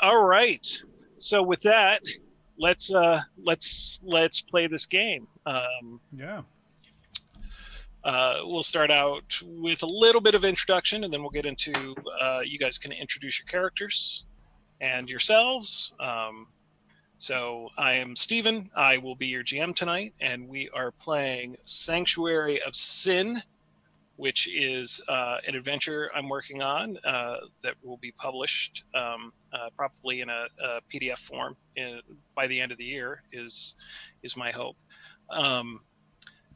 All right. So with that, let's play this game. Yeah. We'll start out with a little bit of introduction, and then we'll get into you guys can introduce your characters and yourselves. So I am Steven. I will be your GM tonight, and we are playing Sanctuary of Sin, which is an adventure I'm working on that will be published probably in a PDF form by the end of the year is my hope.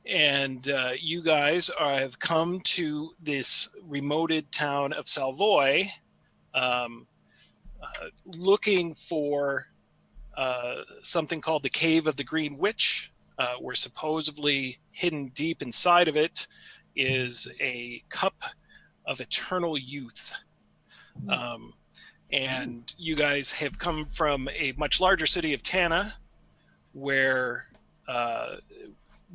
And you guys have come to this remoted town of Salvoy looking for something called the Cave of the Green Witch, where supposedly hidden deep inside of it is a cup of eternal youth. And you guys have come from a much larger city of Tana, where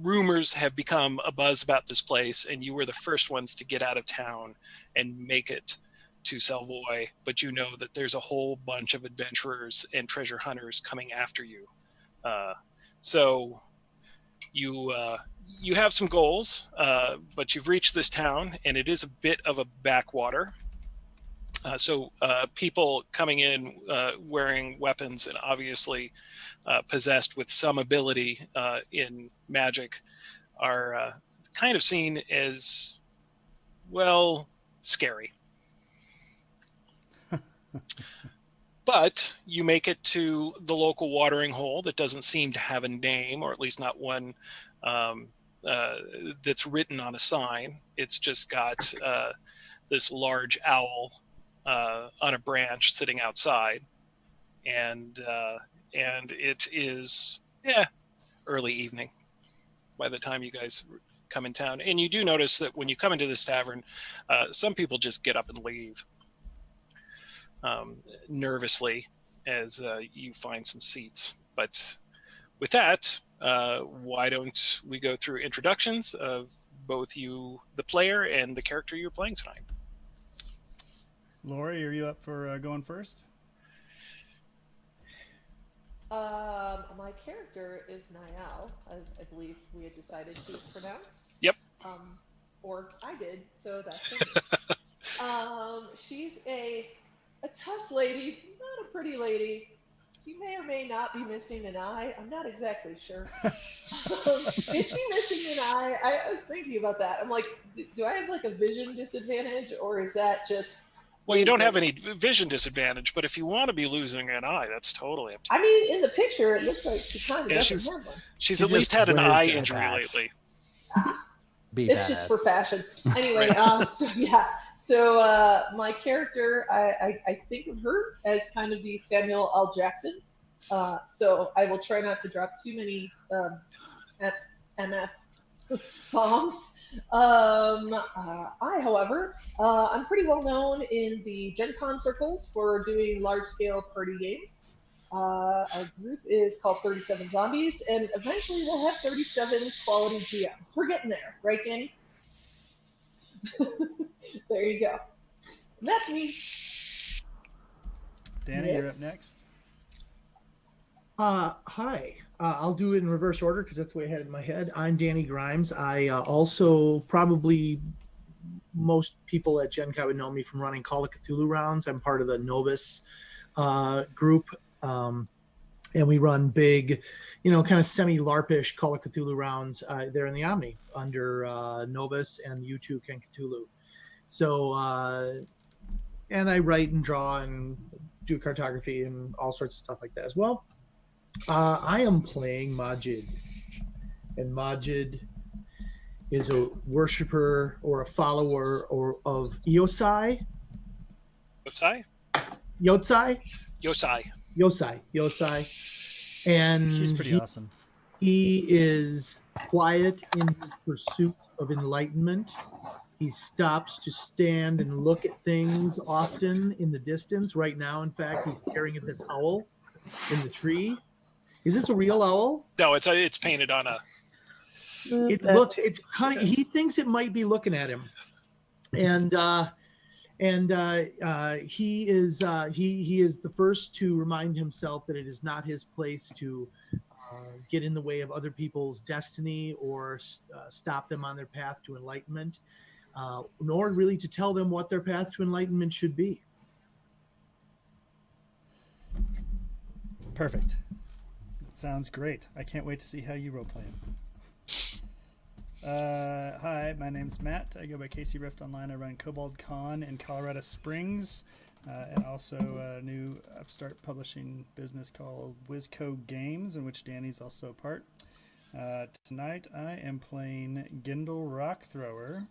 rumors have become abuzz about this place, and you were the first ones to get out of town and make it to Salvoy, but you know that there's a whole bunch of adventurers and treasure hunters coming after you. So you have some goals, but you've reached this town, and it is a bit of a backwater. So people coming in wearing weapons and obviously possessed with some ability in magic are kind of seen as, well, scary. But you make it to the local watering hole that doesn't seem to have a name, or at least not one that's written on a sign. It's just got this large owl on a branch sitting outside, and it is early evening by the time you guys come in town. And you do notice that when you come into this tavern, some people just get up and leave nervously as you find some seats. But with that, why don't we go through introductions of both you, the player, and the character you're playing tonight? Lori, are you up for going first? My character is Niall, as I believe we had decided to pronounce. Yep. Or I did, so that's it. She's a tough lady, not a pretty lady. She may or may not be missing an eye. I'm not exactly sure. Is she missing an eye? I was thinking about that. I'm like, do I have like a vision disadvantage, or is that just... Well, you don't have any vision disadvantage, but if you want to be losing an eye, that's totally up to you. I mean, in the picture, it looks like she kind of doesn't have one. She's at least had an eye injury lately. It's just for fashion. Anyway, So my character, I think of her as kind of the Samuel L. Jackson. So I will try not to drop too many MF bombs. However, I'm pretty well known in the Gen Con circles for doing large-scale party games. Our group is called 37 Zombies, and eventually we'll have 37 quality GMs. We're getting there, right, Danny? There you go. And that's me. Danny, you're up next. Hi. I'll do it in reverse order because that's the way I had it in my head. I'm Danny Grimes. I also, probably most people at Gen Con would know me from running Call of Cthulhu rounds. I'm part of the Novus group. And we run big, kind of semi-LARP-ish Call of Cthulhu rounds there in the Omni under Novus and U2 Ken Cthulhu. So, and I write and draw and do cartography and all sorts of stuff like that as well. I am playing Majid, and Majid is a worshiper or a follower of Yosai. Yosai. And she's pretty awesome. He is quiet in his pursuit of enlightenment. He stops to stand and look at things often in the distance. Right now, in fact, he's staring at this owl in the tree. Is this a real owl? No, it's painted on a... It looks, it's kind of, he thinks it might be looking at him. And And he is the first to remind himself that it is not his place to get in the way of other people's destiny or stop them on their path to enlightenment, nor really to tell them what their path to enlightenment should be. Perfect. That sounds great. I can't wait to see how you role play him. Hi, my name's Matt. I go by Casey Rift Online. I run Kobold Con in Colorado Springs, and also a new upstart publishing business called Wizco Games, in which Danny's also a part. Tonight I am playing Gindle Rockthrower,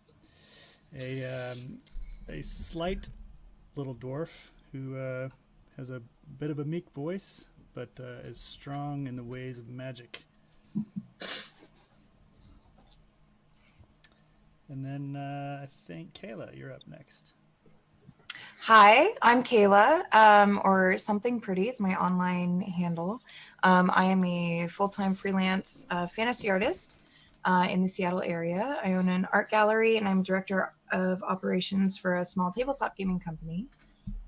a slight little dwarf who has a bit of a meek voice, but is strong in the ways of magic. And then I think Kayla, you're up next. Hi, I'm Kayla, or Something Pretty is my online handle. I am a full-time freelance fantasy artist in the Seattle area. I own an art gallery, and I'm director of operations for a small tabletop gaming company.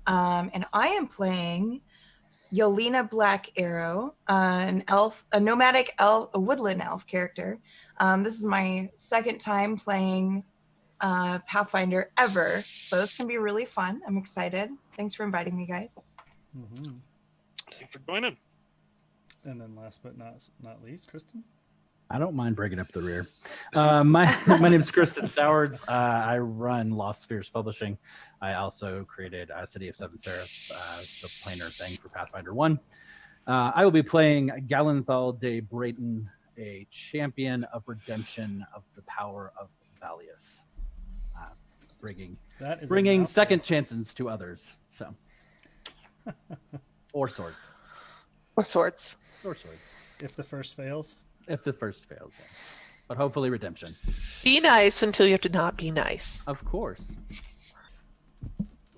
And I am playing Yolena Black Arrow, an elf, a nomadic elf, a woodland elf character. This is my second time playing Pathfinder ever, so this can be really fun. I'm excited. Thanks for inviting me, guys. Mm-hmm. Thanks for joining. And then last but not least, Christen. I don't mind breaking up the rear. My name's Christen Sowards. I run Lost Spheres Publishing. I also created City of Seven Seraphs, the planar thing for Pathfinder 1. I will be playing Galenthal de Brayton, a champion of redemption of the power of Valius, bringing second chances to others. So, or swords. Or swords. Or swords. If the first fails. If the first fails, yeah. But hopefully redemption. Be nice until you have to not be nice. Of course.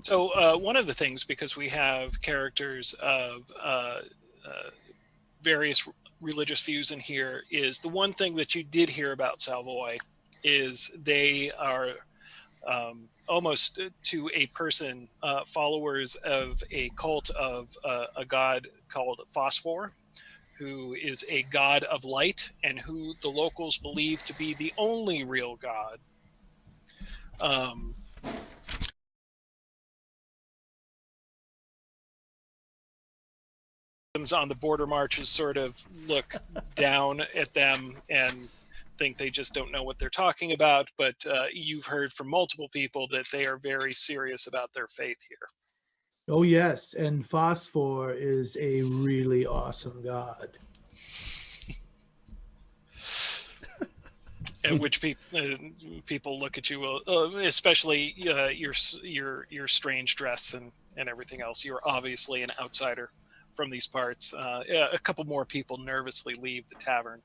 So one of the things, because we have characters of various religious views in here, is the one thing that you did hear about Salvoy is they are almost to a person followers of a cult of a god called Phosphor, who is a god of light and who the locals believe to be the only real god. On the border marches sort of look down at them and think they just don't know what they're talking about, but you've heard from multiple people that they are very serious about their faith here. Oh people and Phosphor is a really awesome god. At which people look at you, especially your strange dress and everything else. You're obviously an outsider from these parts. A couple more people nervously leave the tavern.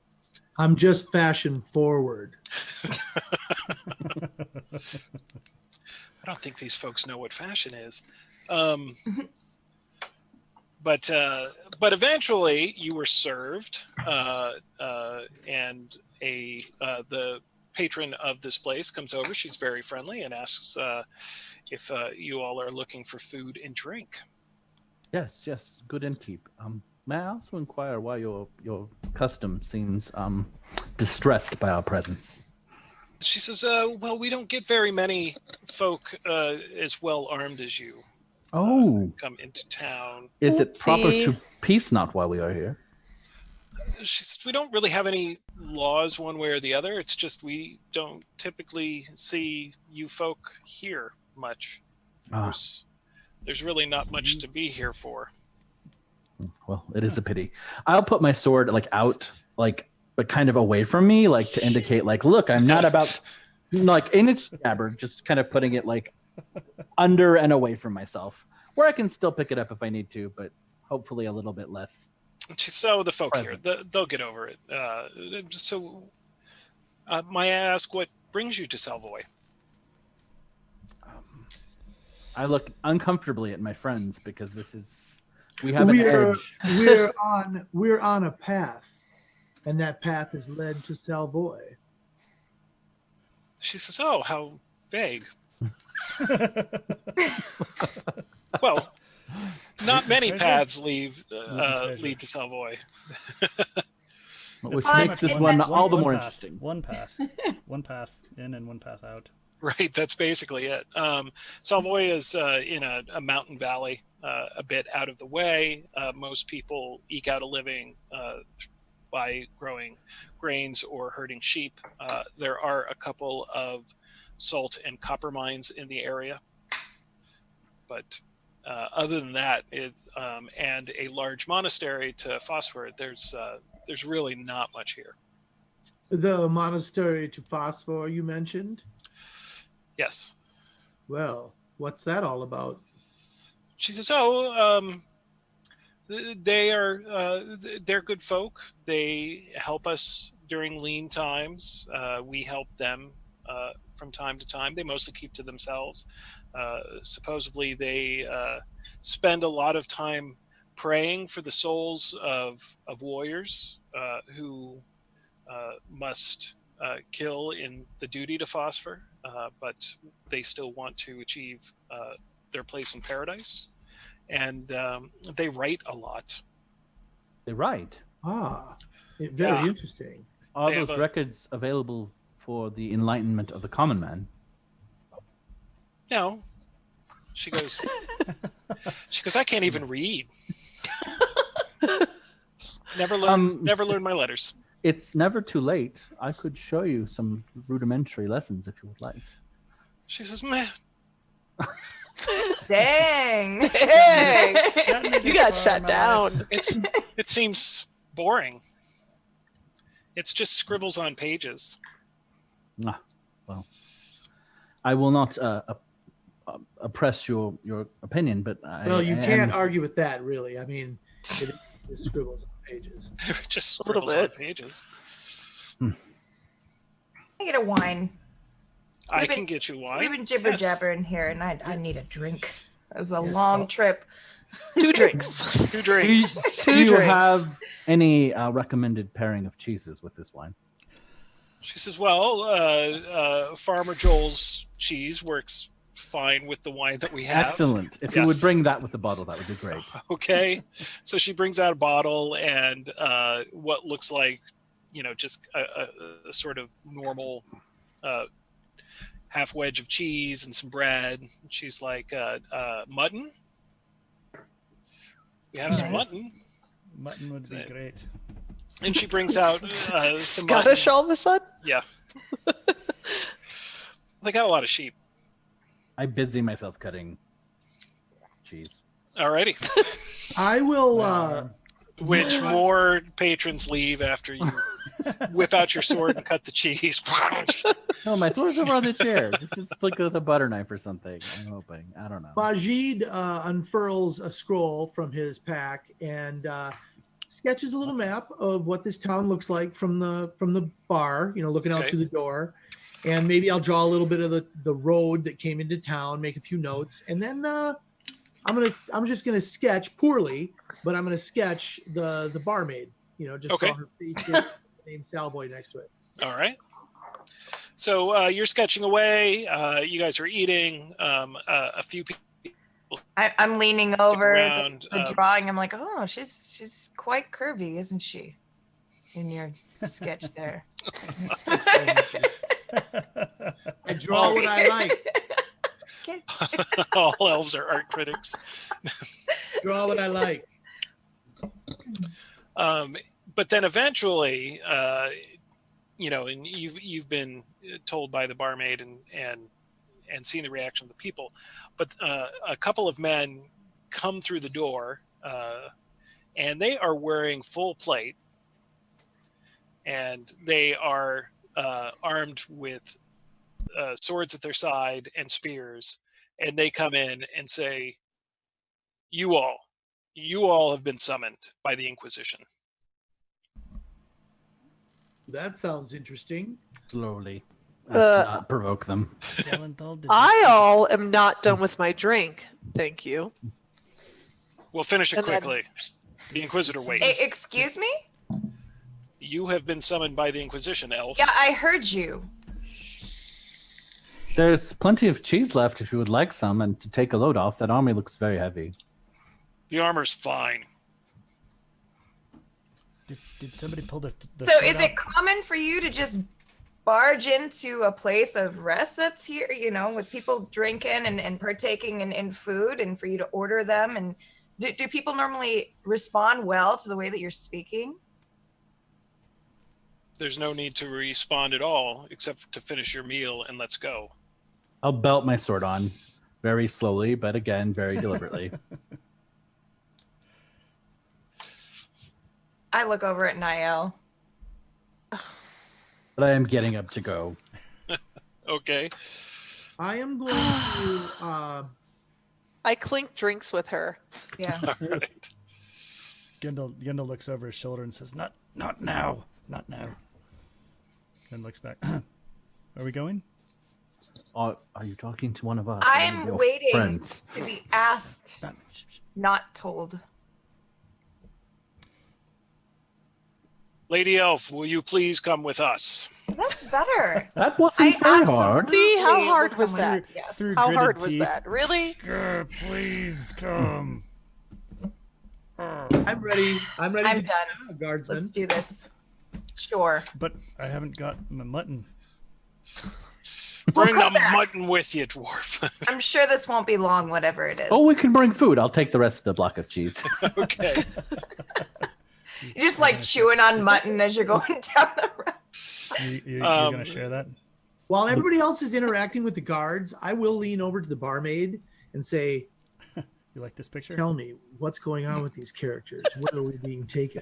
I'm just fashion forward. I don't think these folks know what fashion is. But eventually you were served, and the patron of this place comes over. She's very friendly and asks if you all are looking for food and drink. Yes, good innkeep. May I also inquire why your custom seems distressed by our presence? She says, well, we don't get very many folk as well armed as you come into town. Is it proper to peace not while we are here? She says, we don't really have any laws one way or the other. It's just we don't typically see you folk here much. There's really not much to be here for. Well, it is a pity. I'll put my sword out, but kind of away from me, to indicate, look, I'm not about, in its scabbard, just kind of putting it under and away from myself, where I can still pick it up if I need to, but hopefully a little bit less. So the folk present. Here, they'll get over it. May I ask what brings you to Salvoy? I look uncomfortably at my friends because we have an edge. We're on a path, and that path is led to Salvoy. She says, "Oh, how vague." Well, not many paths lead to Salvoy. Which makes this one all the more interesting. One path in and one path out. Right, that's basically it. Salvoy is in a mountain valley, a bit out of the way. Most people eke out a living by growing grains or herding sheep. There are a couple of salt and copper mines in the area, but other than that, and a large monastery to Phosphor, there's really not much here. The monastery to Phosphor you mentioned? Yes. Well, what's that all about? She says, they're good folk. They help us during lean times. We help them from time to time. They mostly keep to themselves. Supposedly they spend a lot of time praying for the souls of warriors who must kill in the duty to Phosphor, but they still want to achieve their place in paradise. And they write a lot. They write? Very interesting. Are those records available for the enlightenment of the common man? No. She goes, I can't even read. Never learned my letters. It's never too late. I could show you some rudimentary lessons if you would like. She says, meh. Dang. You got shut down. It seems boring. It's just scribbles on pages. Well, I will not oppress your opinion, but you can't argue with that, really. I mean, it is scribbles on pages. Just scribbles on pages. I get a wine. I can get you wine. We've been jibber-jabbering here, and I need a drink. It was a long trip. 2 drinks. 2 drinks. Do you have any recommended pairing of cheeses with this wine? She says, well, Farmer Joel's cheese works fine with the wine that we have. Excellent. If you would bring that with the bottle, that would be great. Okay. So she brings out a bottle and what looks like, just a sort of normal half wedge of cheese and some bread. She's like, mutton? We have some mutton. Mutton would be great. And she brings out some Scottish mutton. all of a sudden? Yeah. They got a lot of sheep. I busy myself cutting cheese. Alrighty. I will... Which more patrons leave after you whip out your sword and cut the cheese. No, my sword's over on the chair. This is like with a butter knife or something. I'm hoping. I don't know. Majid unfurls a scroll from his pack and sketches a little map of what this town looks like from the bar, looking out through the door. And maybe I'll draw a little bit of the road that came into town, make a few notes, and then I'm just gonna sketch poorly, but I'm gonna sketch the barmaid. Just draw her face, name Salvoy next to it. All right. So you're sketching away. You guys are eating. A few people. I'm leaning over around, the drawing. I'm like, oh, she's quite curvy, isn't she? In your sketch there. I draw what I like. All elves are art critics. Draw what I like. But then eventually, and you've been told by the barmaid and seen the reaction of the people, but a couple of men come through the door, and they are wearing full plate, and they are armed with swords at their side and spears, and they come in and say, you all have been summoned by the Inquisition. That sounds interesting. Slowly. Not provoke them. I all am not done with my drink. Thank you. We'll finish it quickly. The Inquisitor waits. Excuse me? You have been summoned by the Inquisition, elf. Yeah, I heard you. There's plenty of cheese left if you would like some, and to take a load off. That army looks very heavy. The armor's fine. Did somebody pull the So foot is out? it common for you to just barge into a place of rest that's here, with people drinking and partaking in food, and for you to order them? And do people normally respond well to the way that you're speaking? There's no need to respond at all, except to finish your meal and let's go. I'll belt my sword on very slowly, but again, very deliberately. I look over at Niall. But I am getting up to go. Okay. I am going to. I clink drinks with her. Yeah. All right. Gundel looks over his shoulder and says, "Not now, not now." And looks back. Are we going? Are you talking to one of us? I'm Your waiting friends? to be asked, not told. Lady Elf, will you please come with us? That's better. That wasn't very hard. See, how absolutely hard will was come that? with- Yes. Through How gritted hard was teeth. that? Really? Please come. I'm ready. I'm ready. I'm to done. Guardsman. Let's do this. Sure. But I haven't got my mutton. Bring the come back. mutton with you, dwarf. I'm sure this won't be long, whatever it is. Oh, we can bring food. I'll take the rest of the block of cheese. Okay. You're just like chewing on mutton as you're going down the road. You're going to share that? While everybody else is interacting with the guards, I will lean over to the barmaid and say, You like this picture? "Tell me what's going on with these characters. Where are we being taken?"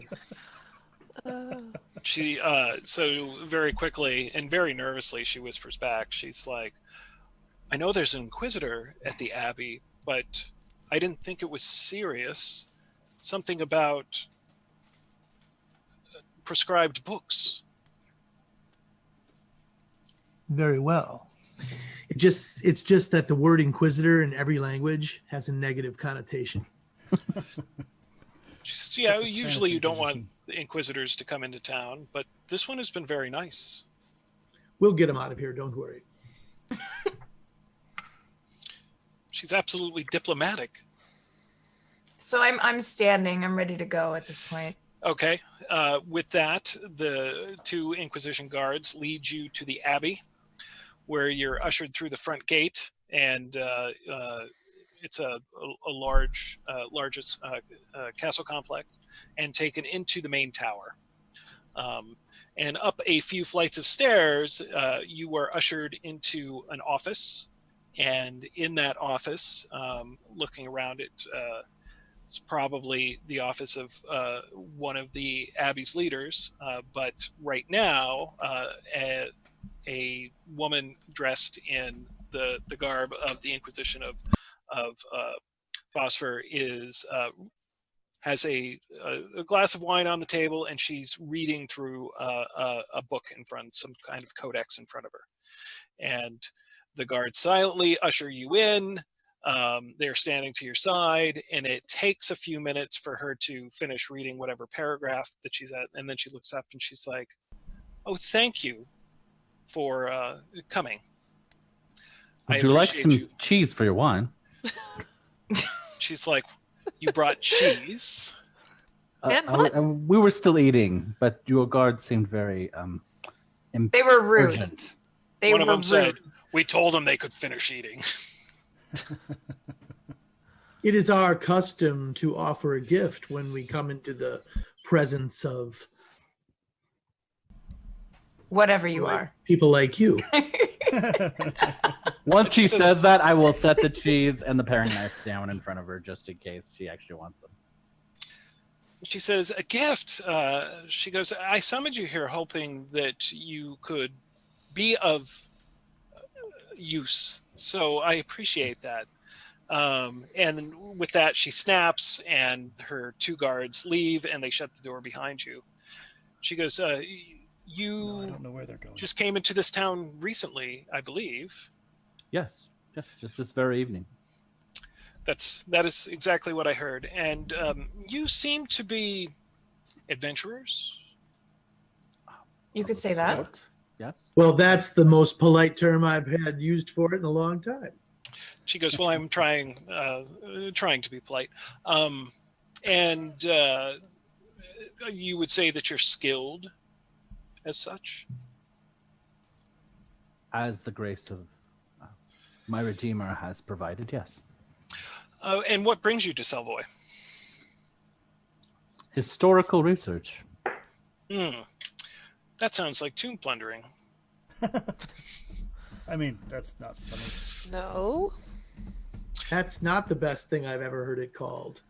She so very quickly and very nervously she whispers back. She's like, "I know there's an inquisitor at the abbey, but I didn't think it was serious. Something about prescribed books." Very well. It's just that the word inquisitor in every language has a negative connotation. She says, "Yeah, It's usually you don't fantasy want the inquisitors to come into town, but this one has been very nice." We'll get them out of here. Don't worry. She's absolutely diplomatic. So I'm standing. I'm ready to go at this point. Okay. With that, the two Inquisition guards lead you to the Abbey, where you're ushered through the front gate, and it's a largest castle complex, and taken into the main tower. And up a few flights of stairs, you were ushered into an office, and in that office, looking around it, it's probably the office of one of the Abbey's leaders, but right now, a woman dressed in the garb of the Inquisition of Phosphor has a glass of wine on the table, and she's reading through a book in front, some kind of codex in front of her. And the guards silently usher you in. They're standing to your side, and it takes a few minutes for her to finish reading whatever paragraph that she's at, and then she looks up and she's like, "Oh, thank you for coming. Would you like some cheese for your wine?" She's like, "You brought cheese?" And we were still eating, but your guards seemed very They were rude. urgent. They One were of them rude. said, "We told them they could finish eating." It is our custom to offer a gift when we come into the presence of Whatever you are. people like you. Once she Just says that, I will set the cheese and the paring knife down in front of her just in case she actually wants them. She says, "A gift." She goes, "I summoned you here hoping that you could be of use. So I appreciate that." And with that, she snaps, and her two guards leave, and they shut the door behind you. She goes, No, I "You don't know where they're going. just came into this town recently, I believe." Yes, just this very evening. That is exactly what I heard. And you seem to be adventurers. You could say that. What? Yes. Well, that's the most polite term I've had used for it in a long time. She goes, well, I'm trying to be polite. And you would say that you're skilled as such? As the grace of my Redeemer has provided, yes. And what brings you to Salvoy? Historical research. That sounds like tomb plundering. I mean, that's not funny. No. That's not the best thing I've ever heard it called.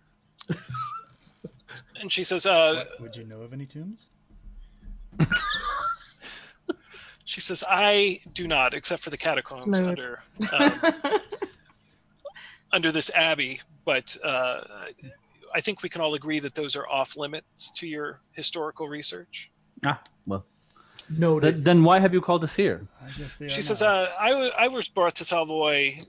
And she says, would you know of any tombs? She says, I do not, except for the catacombs under this abbey. But I think we can all agree that those are off limits to your historical research. Well. No. Then why have you called us here? She says, I was brought to Salvoy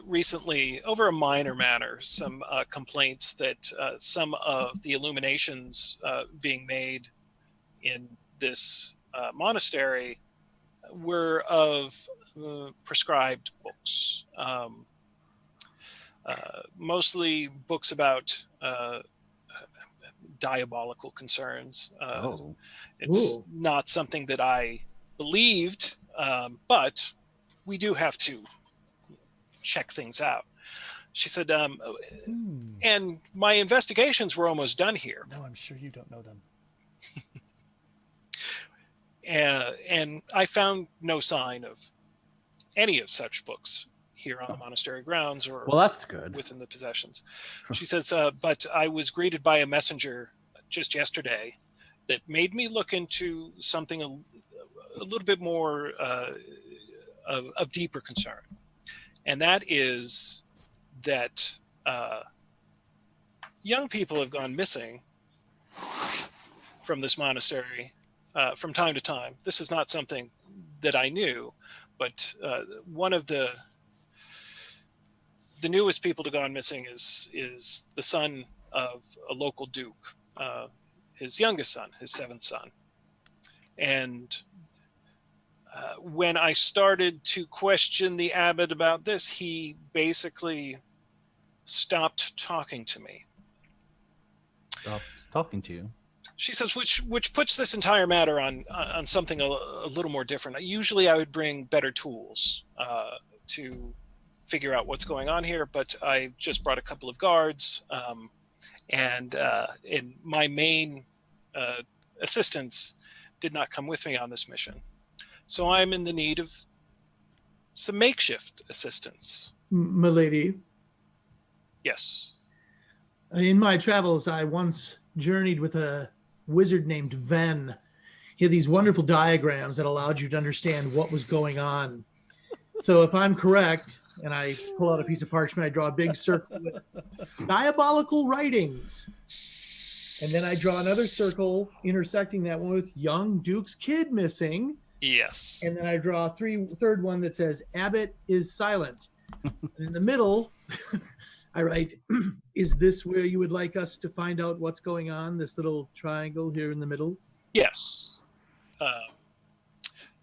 recently over a minor matter, some complaints that some of the illuminations being made in this monastery were of prescribed books, mostly books about diabolical concerns. It's not something that I believed, but we do have to check things out. She said, and my investigations were almost done here. No, I'm sure you don't know them. And I found no sign of any of such books here on the monastery grounds or that's good. Within the possessions. She says, but I was greeted by a messenger just yesterday that made me look into something a little bit more of deeper concern. And that is that young people have gone missing from this monastery from time to time. This is not something that I knew, but one of the newest people to gone missing is the son of a local duke, his youngest son, his seventh son. And when I started to question the abbot about this, he basically stopped talking to me. Stopped talking to you? She says, which puts this entire matter on something a little more different. Usually I would bring better tools to figure out what's going on here, but I just brought a couple of guards, and my main assistants did not come with me on this mission. So I'm in the need of some makeshift assistance. Milady? Yes. In my travels, I once journeyed with a wizard named Ven. He had these wonderful diagrams that allowed you to understand what was going on. So if I'm correct, and I pull out a piece of parchment, I draw a big circle with diabolical writings. And then I draw another circle intersecting that one with young Duke's kid missing. Yes. And then I draw a third one that says Abbot is silent. And in the middle, I write, is this where you would like us to find out what's going on? This little triangle here in the middle? Yes.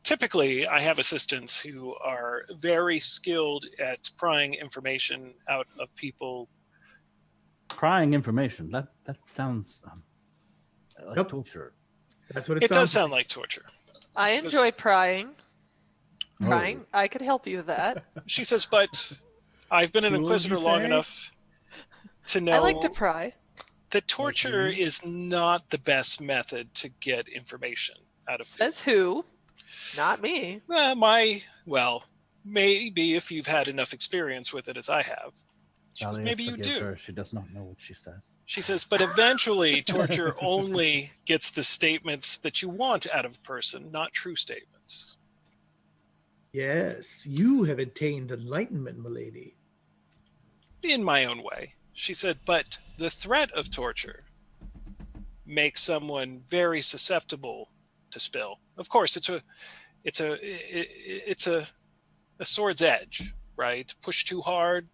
Typically, I have assistants who are very skilled at prying information out of people. Prying information? That sounds like torture. That's what it does sound like torture. I enjoy prying. Prying. I could help you with that. She says, but I've been an inquisitor long enough to know I like to pry. That torture is not the best method to get information out of people. Says who? Not me. Maybe if you've had enough experience with it as I have. Maybe you do. Her. She does not know what she says. She says, but eventually torture only gets the statements that you want out of a person, not true statements. Yes, you have attained enlightenment, milady. In my own way. She said, but the threat of torture makes someone very susceptible to spill. Of course, it's a sword's edge, right? Push too hard,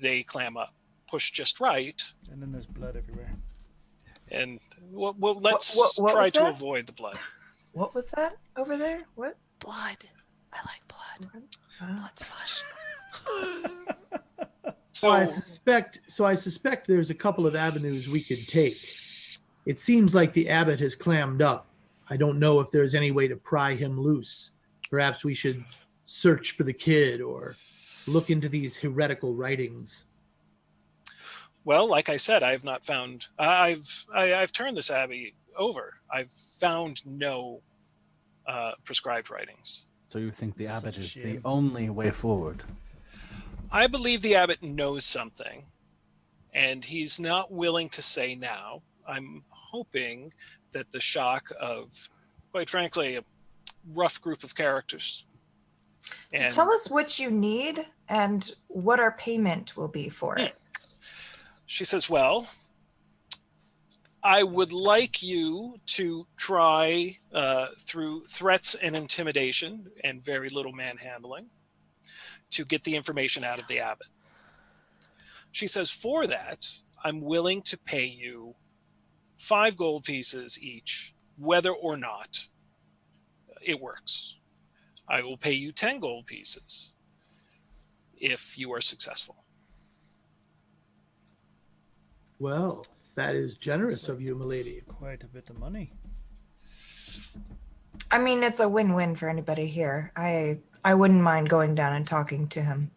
they clam up. Push just right, and then there's blood everywhere. And let's try to avoid the blood. What was that over there? What? Blood. I like blood. Blood's fun. So I suspect there's a couple of avenues we could take. It seems like the abbot has clammed up. I don't know if there's any way to pry him loose. Perhaps we should search for the kid or look into these heretical writings. Well, like I said, I've not found. I've turned this abbey over. I've found no prescribed writings. So you think the abbot is shame. the only way forward? I believe the abbot knows something, and he's not willing to say now. I'm hoping that the shock of, quite frankly, a rough group of characters. So tell us what you need and what our payment will be for it. She says, well, I would like you to try through threats and intimidation and very little manhandling to get the information out of the abbot. She says, for that, I'm willing to pay you 5 gold pieces each, whether or not it works. I will pay you 10 gold pieces if you are successful. Well, that is generous of you, milady. Quite a bit of money. I mean, it's a win-win for anybody here. I wouldn't mind going down and talking to him.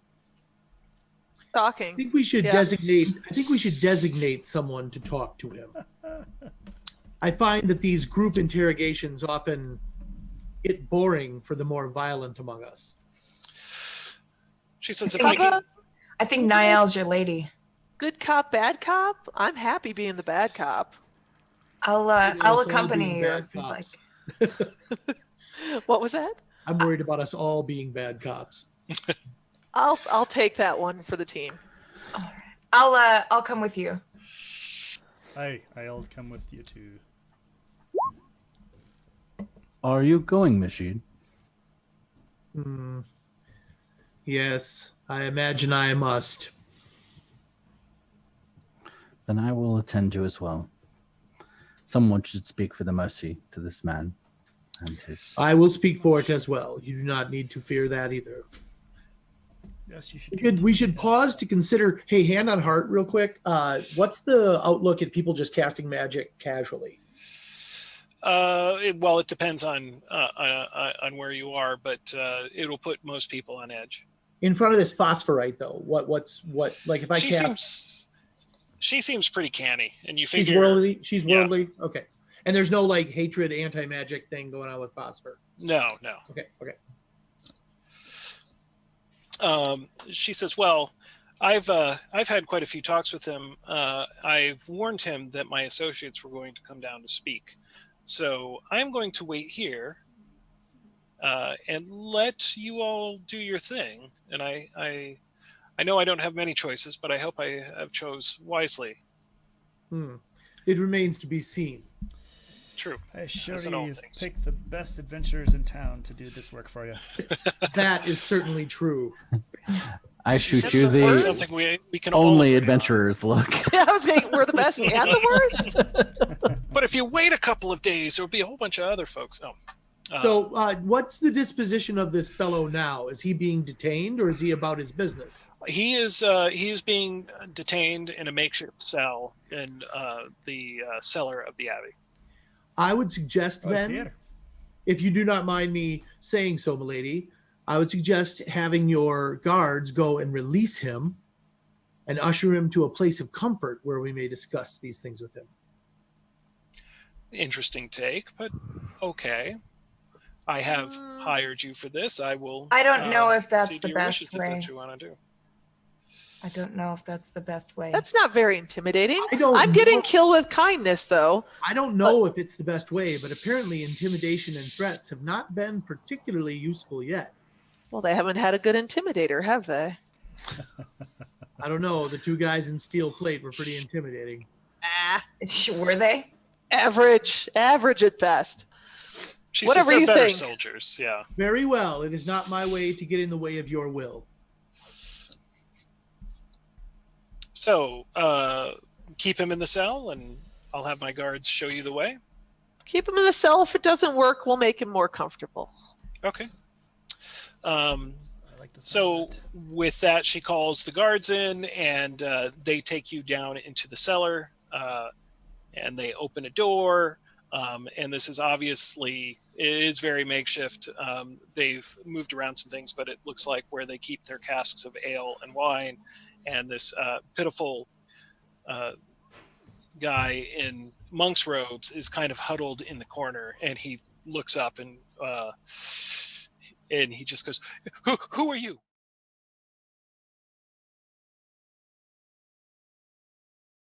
Talking. I think we should designate someone to talk to him. I find that these group interrogations often get boring for the more violent among us. She says, I think Niall's your lady. Good cop, bad cop? I'm happy being the bad cop. I'll Us all accompany being you bad if you'd like. cops. What was that? I'm worried about us all being bad cops. I'll take that one for the team. I'll come with you. I'll come with you too. Are you going, Machine? Yes, I imagine I must. Then I will attend you as well. Someone should speak for the mercy to this man and his... I will speak for it as well. You do not need to fear that either. Yes, you should. We should pause to consider, hey, hand on heart real quick. What's the outlook at people just casting magic casually? It depends on where you are, but it'll put most people on edge. In front of this phosphorite, though, what like if I She seems pretty canny, and you she's figure worldly. She's yeah. worldly. Okay, and there's no like hatred, anti-magic thing going on with phosphor. No. Okay. She says, well, I've had quite a few talks with him. I've warned him that my associates were going to come down to speak. So I'm going to wait here and let you all do your thing. And I know I don't have many choices, but I hope I have chose wisely. It remains to be seen. True. I assure As in you, all you've things. picked the best adventurers in town to do this work for you. That is certainly true. I shoot That's you the something we can all only agree on. adventurers look. Yeah, I was saying we're the best and the worst. But if you wait a couple of days, there'll be a whole bunch of other folks. So what's the disposition of this fellow now? Is he being detained or is he about his business? He is being detained in a makeshift cell in the cellar of the abbey. I would suggest then, if you do not mind me saying so, milady, I would suggest having your guards go and release him and usher him to a place of comfort where we may discuss these things with him. Interesting take, but okay. I have hired you for this. I will. I don't know if that's see to the your best wishes if way. that's what you want to do. I don't know if that's the best way. That's not very intimidating. I don't I'm getting know. killed with kindness, though. I don't know if it's the best way, but apparently intimidation and threats have not been particularly useful yet. Well, they haven't had a good intimidator, have they? I don't know. The two guys in steel plate were pretty intimidating. Were they? Average at best. She Whatever says you they're better think. soldiers. Yeah. Very well. It is not my way to get in the way of your will. So keep him in the cell, and I'll have my guards show you the way. Keep him in the cell. If it doesn't work, we'll make him more comfortable. Okay. I like the sound So of that. with that, she calls the guards in, and they take you down into the cellar, and they open a door. And this is obviously, it is very makeshift. They've moved around some things, but it looks like where they keep their casks of ale and wine. And this pitiful guy in monk's robes is kind of huddled in the corner, and he looks up and he just goes, who are you?